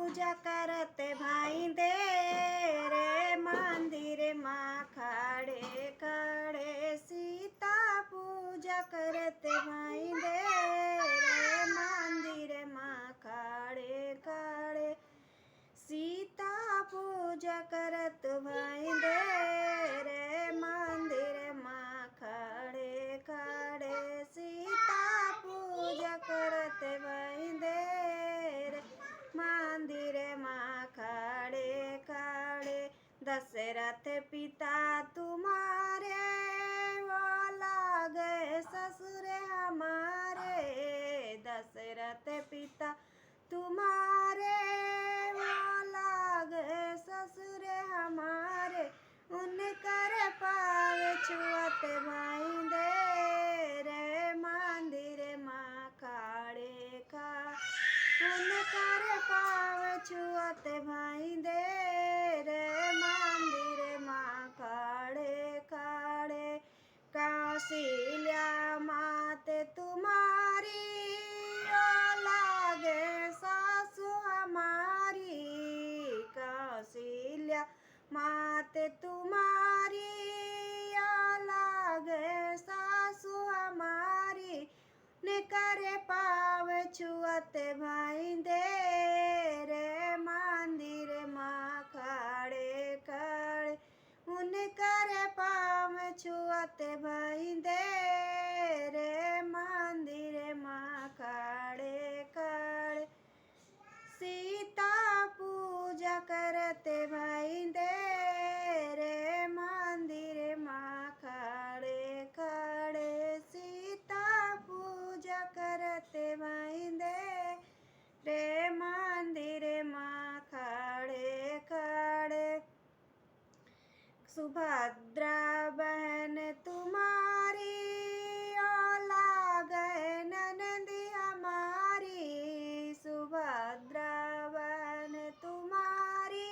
पूजा करते भाई दे रे मंदिर माँ खड़े खड़े सीता पूजा करते भाई दे रे मंदिर माँ खड़े खड़े सीता पूजा करत भाई दे रे मंदिर माँ खड़े खड़े सीता पूजा करत भाई दे रे मंदिर माँ खड़े खड़े दशरथ पिता तुम्हारे वो लागे ससुर हमारे दशरथ पिता तुम्हारे वो लागे ससुर हमारे उनकर पाव छुअत भाई दे रे मंदिर माँ खड़े खा उनकर पाव छुअत भाई दे रे मंदिर माँ खड़े खड़े कौशल्या माते तुम्हारी ओ लागे सासु हमारी कौशल्या माते तुम्हारी ओ लागे सासु हमारी निकर पाव छुअत भाई दे रे मंदिर माँ खड़े खड़े उनकर पाव छुअत भाई दे रे मंदिर माँ खड़े खड़े सीता पूजा करते भाई दे रे मंदिर माँ खड़े खड़े सीता पूजा करते भाई दे रे मंदिर माँ खड़े खड़े सुभद्रा बहन तुम्हारी ओ लागे ननदी हमारी सुभद्रा बहन तुम्हारी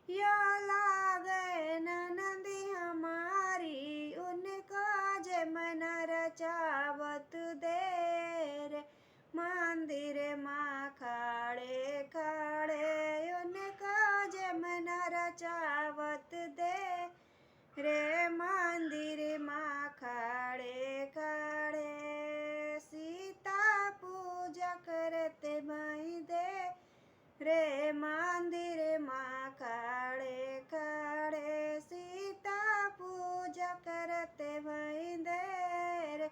यो लागे ननदी हमारी उनको जमन रचावत देर मंदिर माँ खड़े खड़े उनको जमन रचावत दे रे मंदिर माँ खड़े खड़े सीता पूजा करते भाई दे रे मंदिर माँ खड़े खड़े सीता पूजा करते भाई दे रे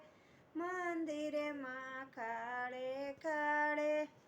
मंदिर माँ खड़े खड़े।